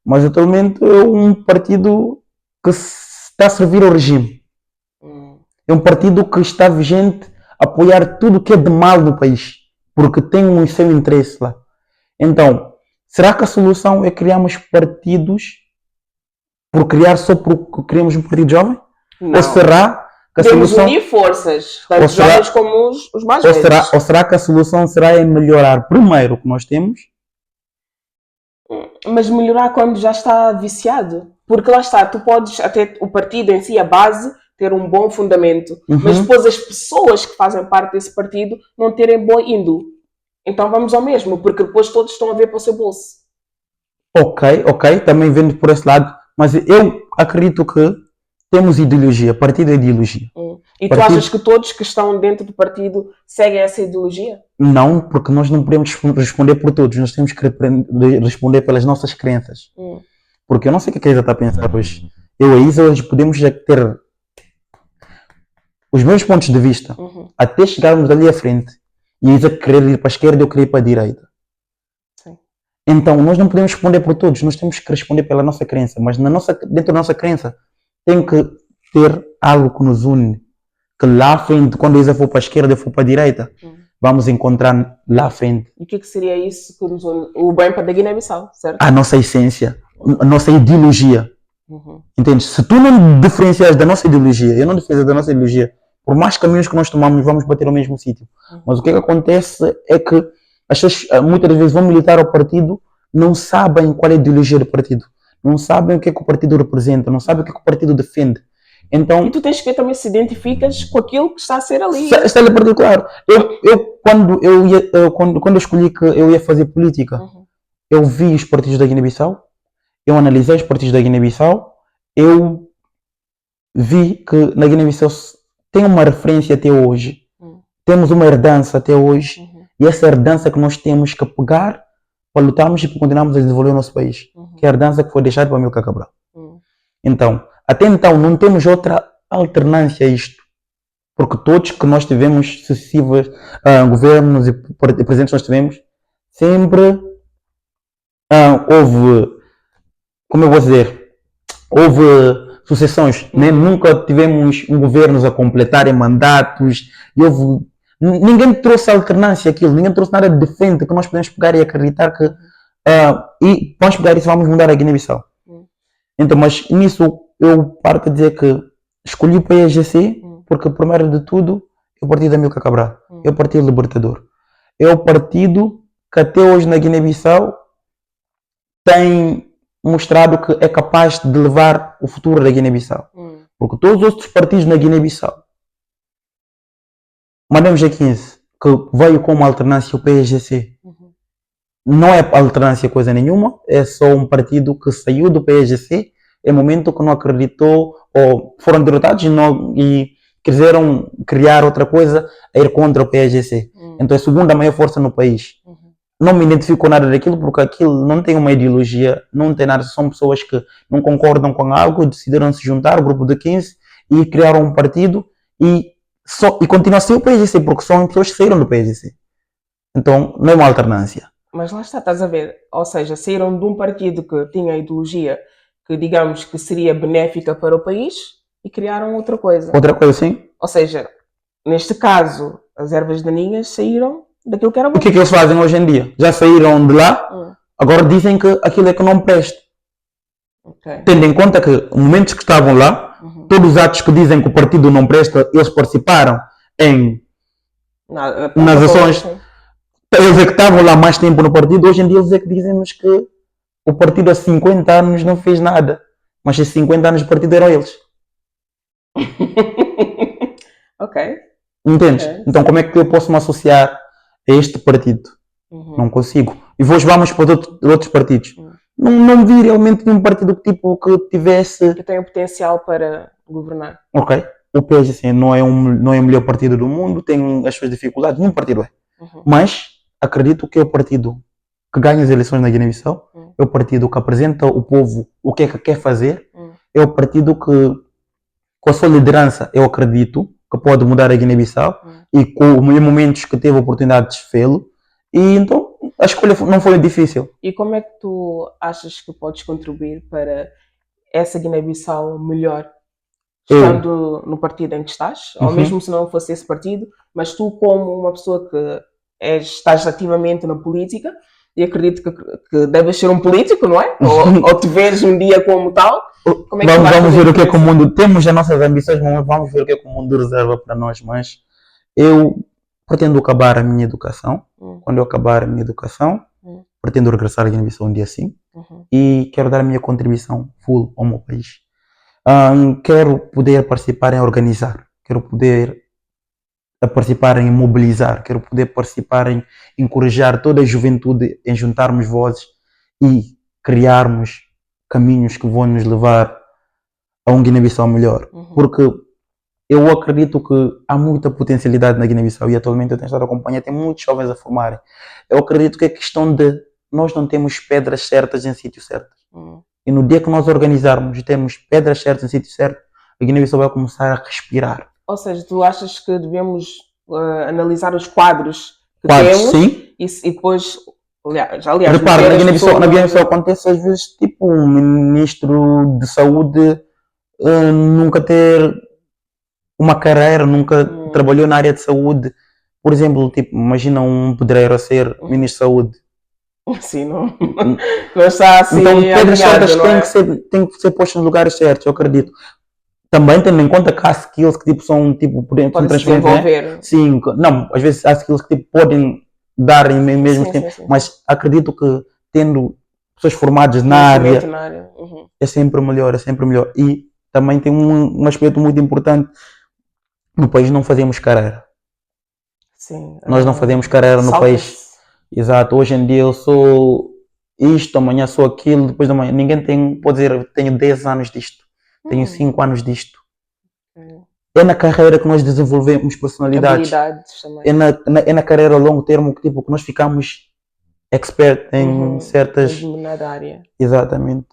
Mas atualmente é um partido que está a servir ao regime. É um partido que está vigente a apoiar tudo o que é de mal no país, porque tem um seu interesse lá. Então, será que a solução é criarmos partidos por criar só porque criamos um partido jovem? Não. Ou será que a Podemos solução... unir forças, tanto Ou será- jovens como os mais Ou velhos. será que a solução será em melhorar primeiro o que nós temos? Mas melhorar quando já está viciado. Porque lá está, tu podes até o partido em si, a base, ter um bom fundamento. Mas depois as pessoas que fazem parte desse partido não terem boa índole. Então vamos ao mesmo, porque depois todos estão a ver para o seu bolso. Ok, também vendo por esse lado, mas eu acredito que temos ideologia, partido é ideologia. E tu Partido- achas que todos que estão dentro do partido seguem essa ideologia? Não, porque nós não podemos responder por todos, nós temos que responder pelas nossas crenças. Porque eu não sei o que a Isa está a pensar hoje. Eu e a Isa hoje podemos já ter os meus pontos de vista até chegarmos ali à frente e a Isa querer ir para a esquerda e eu querer ir para a direita. Sim. Então nós não podemos responder por todos, nós temos que responder pela nossa crença, mas dentro da nossa crença tem que ter algo que nos une, que lá à frente, quando a Isa for para a esquerda e eu for para a direita, vamos encontrar lá à frente E o que seria isso que nos une? O bem para da Guiné-Bissau, certo? a nossa essência, a nossa ideologia. Entendes? Se tu não diferenciares da nossa ideologia, eu não diferencio da nossa ideologia, por mais caminhos que nós tomamos, vamos bater ao mesmo sítio. Mas o que acontece é que as pessoas muitas vezes vão militar ao partido, não sabem qual é a ideologia do partido, não sabem o que é que o partido representa, não sabem o que é que o partido defende. Então, E tu tens que ver também se identificas com aquilo que está a ser ali. está ali partido, claro. Quando eu escolhi que eu ia fazer política, eu vi os partidos da Guiné-Bissau, eu analisei os partidos da Guiné-Bissau, eu vi que na Guiné-Bissau tem uma referência até hoje, temos uma herdança até hoje, e essa herdança que nós temos que pegar para lutarmos e para continuarmos a desenvolver o nosso país, que é a herdança que foi deixada para Amílcar Cabral. Então, até então, não temos outra alternância a isto, porque todos que nós tivemos sucessivos governos e presidentes que nós tivemos, sempre houve, como eu vou dizer, houve sucessões, né? Nunca tivemos governos a completarem mandatos, e ninguém trouxe alternância àquilo, ninguém trouxe nada de diferente que nós podemos pegar e acreditar que e vamos pegar isso, vamos mudar a Guiné-Bissau. Então, mas nisso eu parto a dizer que escolhi o PAGC porque, primeiro de tudo, é o partido de Amílcar Cabral, é o partido libertador, é o partido que até hoje na Guiné-Bissau tem mostrado que é capaz de levar o futuro da Guiné-Bissau. Porque todos os outros partidos na Guiné-Bissau, mandamos G15, que veio como alternância o PAGC, não é alternância coisa nenhuma, é só um partido que saiu do PAGC em momento que não acreditou ou foram derrotados e quiseram criar outra coisa a ir contra o PAGC. Então é a segunda maior força no país. Não me identifico com nada daquilo porque aquilo não tem uma ideologia, não tem nada, são pessoas que não concordam com algo, decidiram se juntar, o grupo de 15, e criaram um partido e continua a ser o PAGC, porque são pessoas que saíram do PAGC. Então não é uma alternância. Mas lá está, estás a ver, ou seja, saíram de um partido que tinha ideologia que digamos que seria benéfica para o país e criaram outra coisa. Outra coisa, sim. Ou seja, neste caso, as ervas daninhas saíram daquilo que era bom. O que é que eles fazem hoje em dia? Já saíram de lá, agora dizem que aquilo é que não presta. Tendo em conta que momentos que estavam lá, todos os atos que dizem que o partido não presta, eles participaram nas ações. Eles é que estavam lá mais tempo no partido, hoje em dia eles é que dizem-nos que o partido há 50 anos não fez nada, mas esses 50 anos de partido eram eles. Ok. Entendes? Então como é que eu posso me associar a este partido? Não consigo. E vamos para outros partidos. Não vi realmente nenhum partido que tivesse... Que tenha potencial para governar. Ok. O PSC não é o melhor partido do mundo, tem as suas dificuldades, nenhum partido é. Mas acredito que é o partido que ganha as eleições na Guiné-Bissau, é o partido que apresenta ao povo o que é que quer fazer, é o partido que, com a sua liderança, eu acredito que pode mudar a Guiné-Bissau e com os momentos que teve a oportunidade de fê-lo. E então a escolha não foi difícil. E como é que tu achas que podes contribuir para essa Guiné-Bissau melhor? Estando no partido em que estás, ou mesmo se não fosse esse partido, mas tu como uma pessoa que estás ativamente na política, e acredito que deves ser um político, não é? Ou te vês um dia como tal. Como é que vamos ver o que é que o mundo... Temos as nossas ambições, mas vamos ver o que é que o mundo reserva para nós. Mas eu pretendo acabar a minha educação. Quando eu acabar a minha educação, pretendo regressar à Guiné-Bissau um dia sim. E quero dar a minha contribuição full ao meu país. Quero poder participar em organizar. Quero poder participar em mobilizar, quero poder participar em encorajar toda a juventude em juntarmos vozes e criarmos caminhos que vão nos levar a um Guiné-Bissau melhor. Porque eu acredito que há muita potencialidade na Guiné-Bissau e atualmente eu tenho estado a acompanhar, tem muitos jovens a formarem. Eu acredito que é questão de nós não temos pedras certas em sítio certo. E no dia que nós organizarmos e temos pedras certas em sítio certo, a Guiné-Bissau vai começar a respirar. Ou seja, tu achas que devemos analisar os quadros que temos sim. E depois, aliás, repara, na Guiné-Bissau acontece às vezes tipo um ministro de saúde nunca ter uma carreira, nunca trabalhou na área de saúde. Por exemplo, tipo, imagina um pedreiro a ser ministro de saúde. Sim, não está assim. Então, pedras certas têm que ser postas nos lugares certos, eu acredito. Também tendo em conta que há skills que tipo, são transferentes, né? Sim, não, às vezes há skills que tipo, podem dar em mesmo tempo, mas acredito que tendo pessoas formadas na área é sempre melhor, é sempre melhor. E também tem um aspecto muito importante: no país não fazemos carreira. Sim, nós não fazemos carreira no país. Exato, hoje em dia eu sou isto, amanhã sou aquilo, depois de amanhã. Ninguém pode dizer, tenho 10 anos disto. Tenho 5 anos disto. É na carreira que nós desenvolvemos personalidades. É na carreira a longo termo que nós ficamos expert em certas... determinada área. Exatamente.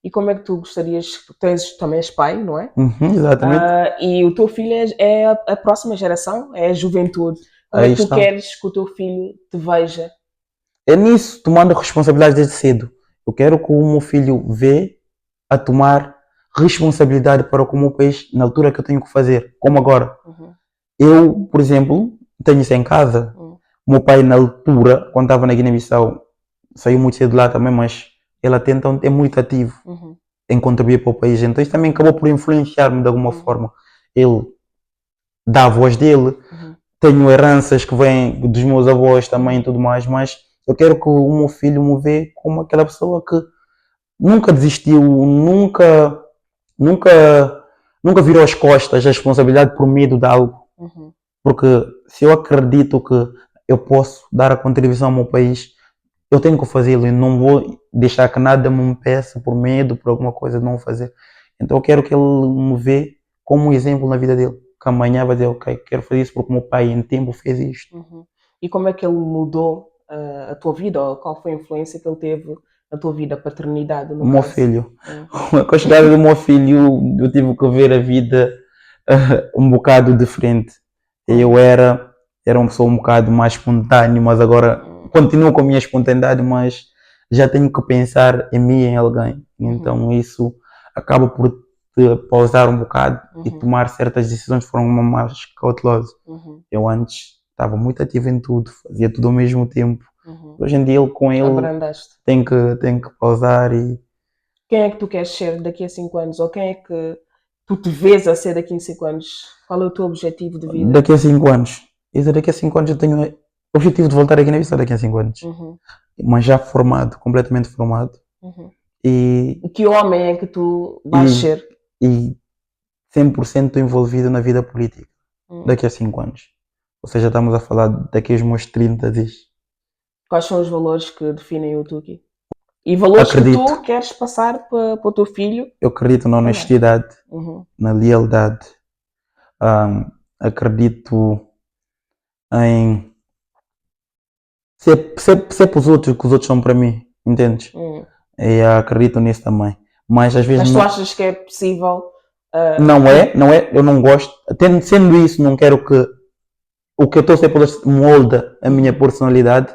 E como é que tu gostarias... Tu também és pai, não é? Exatamente. E o teu filho é a próxima geração, é a juventude. Como é que tu queres que o teu filho te veja? É nisso, tomando responsabilidade desde cedo. Eu quero que o meu filho vê a tomar responsabilidade para o meu país na altura que eu tenho que fazer, como agora. Eu, por exemplo, tenho isso em casa. O meu pai, na altura, quando estava na Guiné-Bissau, saiu muito cedo lá também, mas ele até então é muito ativo em contribuir para o país. Então isso também acabou por influenciar-me de alguma forma. Ele dá a voz dele, tenho heranças que vêm dos meus avós também e tudo mais, mas eu quero que o meu filho me vê como aquela pessoa que nunca desistiu, nunca virou as costas a responsabilidade por medo de algo. Porque se eu acredito que eu posso dar a contribuição ao meu país, eu tenho que fazê-lo e não vou deixar que nada me impeça por medo, por alguma coisa de não fazer. Então eu quero que ele me vê como um exemplo na vida dele. Que amanhã vai dizer, ok, quero fazer isso porque o meu pai em tempo fez isto. E como é que ele mudou a tua vida? Ou qual foi a influência que ele teve na tua vida, a paternidade? O meu filho. Com a chegada do meu filho, eu tive que ver a vida um bocado diferente. Eu era uma pessoa um bocado mais espontânea, mas agora continuo com a minha espontaneidade, mas já tenho que pensar em mim e em alguém. Então isso acaba por pausar um bocado e tomar certas decisões de forma mais cautelosa. Eu antes estava muito ativo em tudo, fazia tudo ao mesmo tempo. Hoje em dia com ele tem que pausar. E quem é que tu queres ser daqui a 5 anos? Ou quem é que tu te vês a ser daqui a 5 anos? Qual é o teu objetivo de vida? Daqui a 5 anos. Daqui a 5 anos eu tenho o objetivo de voltar aqui na Guiné-Bissau daqui a 5 anos. Mas já formado, completamente formado. E que homem é que tu vais ser? E 100% envolvido na vida política daqui a 5 anos. Ou seja, estamos a falar daqui aos meus 30 dias. Quais são os valores que definem o Tuki? E valores que tu queres passar para o teu filho? Eu acredito na honestidade, na lealdade. Acredito em ser para os outros o que os outros são para mim, entendes? E acredito nisso também. Mas às vezes. Mas tu achas que é possível? Não é, eu não gosto. Sendo isso, não quero que o que eu estou a ser molda a minha personalidade,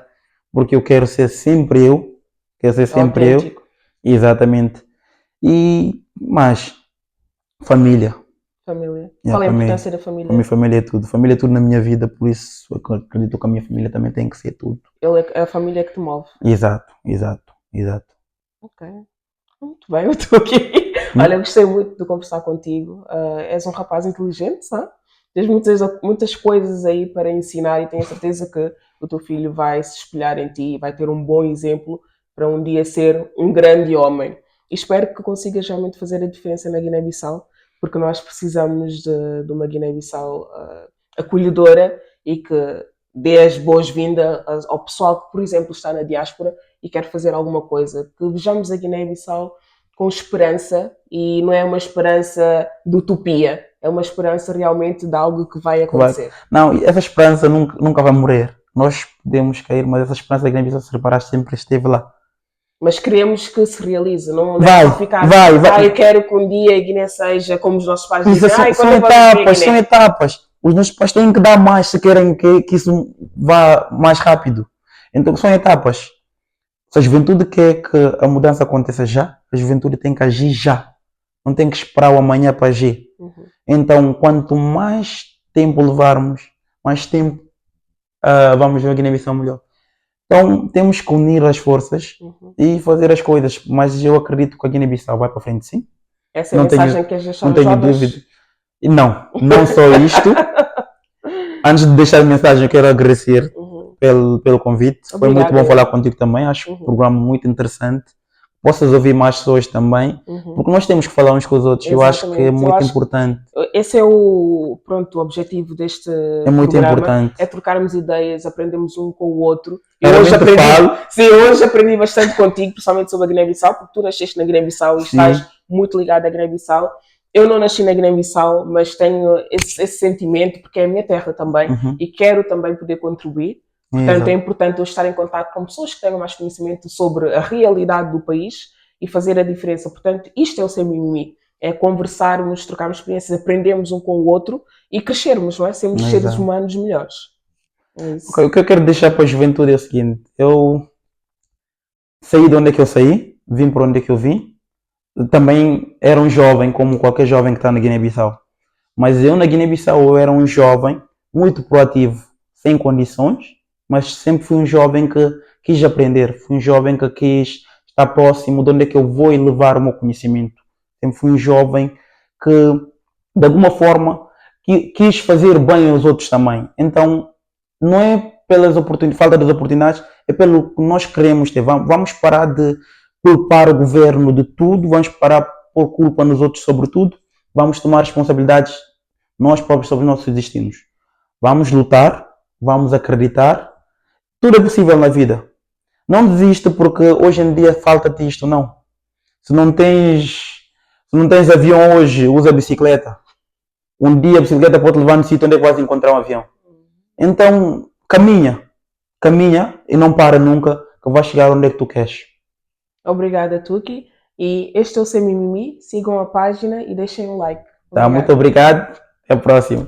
porque eu quero ser sempre eu. Quero ser sempre eu. Autêntico. Exatamente. Mas, família. Família. Yeah, Qual é a família. importância da família? A minha família é tudo. Família é tudo na minha vida, por isso eu acredito que a minha família também tem que ser tudo. É a família que te move. Exato. Ok. Muito bem, eu estou aqui. Olha, eu gostei muito de conversar contigo. És um rapaz inteligente, sabe? Tens muitas coisas aí para ensinar e tenho a certeza que o teu filho vai se espelhar em ti e vai ter um bom exemplo para um dia ser um grande homem. E espero que consigas realmente fazer a diferença na Guiné-Bissau, porque nós precisamos de uma Guiné-Bissau acolhedora e que dê as boas-vindas ao pessoal que, por exemplo, está na diáspora e quer fazer alguma coisa. Que vejamos a Guiné-Bissau com esperança, e não é uma esperança de utopia, é uma esperança realmente de algo que vai acontecer. Não, essa esperança nunca vai morrer. Nós podemos cair, mas essa esperança da Guiné-Bissau se reparar sempre esteve lá. Mas queremos que se realize, não Vai, é só ficar, vai. eu quero que um dia a Guiné seja como os nossos pais Isso dizem, são etapas. Os nossos pais têm que dar mais se querem que isso vá mais rápido. Então são etapas. Se a juventude quer que a mudança aconteça já, a juventude tem que agir já. Não tem que esperar o amanhã para agir. Uhum. Então, quanto mais tempo levarmos, mais tempo vamos ver a Guiné-Bissau melhor. Então, temos que unir as forças e fazer as coisas. Mas eu acredito que a Guiné-Bissau vai para frente, sim. Essa é a mensagem que queres deixar aos jovens? Não tenho dúvida. Não só isto. Antes de deixar a mensagem, eu quero agradecer pelo convite. Obrigada. Foi muito bom falar contigo também. Acho um programa muito interessante. Possas ouvir mais pessoas também, porque nós temos que falar uns com os outros. Exatamente. Eu acho que é muito importante. Esse é o objetivo deste programa. Muito importante. É trocarmos ideias, aprendemos um com o outro. Hoje aprendi bastante contigo, principalmente sobre a Guiné-Bissau, porque tu nasceste na Guiné-Bissau e estás muito ligado à Guiné-Bissau. Eu não nasci na Guiné-Bissau, mas tenho esse sentimento, porque é a minha terra também, e quero também poder contribuir. Portanto, é importante eu estar em contato com pessoas que tenham mais conhecimento sobre a realidade do país e fazer a diferença. Portanto, isto é o Sem Mimimi. É conversarmos, trocarmos experiências, aprendermos um com o outro e crescermos, não é? Sermos seres humanos melhores. É isso. Okay, o que eu quero deixar para a juventude é o seguinte. Eu saí de onde é que eu saí, vim para onde é que eu vim. Também era um jovem, como qualquer jovem que está na Guiné-Bissau. Mas eu na Guiné-Bissau eu era um jovem muito proativo, sem condições, mas sempre fui um jovem que quis aprender, fui um jovem que quis estar próximo de onde é que eu vou e levar o meu conhecimento. Sempre fui um jovem que, de alguma forma, quis fazer bem aos outros também. Então, não é pelas falta das oportunidades, é pelo que nós queremos ter. Vamos parar de culpar o governo de tudo, vamos parar de pôr culpa nos outros sobre tudo, vamos tomar responsabilidades nós próprios sobre os nossos destinos. Vamos lutar, vamos acreditar. Tudo é possível na vida. Não desista porque hoje em dia falta-te isto, não. Se não tens avião hoje, usa a bicicleta. Um dia a bicicleta pode levar no sítio onde é que vais encontrar um avião. Então, caminha e não para nunca, que vais chegar onde é que tu queres. Obrigada, Tuki. E este é o Sem Mimimi. Sigam a página e deixem um like. Tá, muito obrigado. Até a próxima.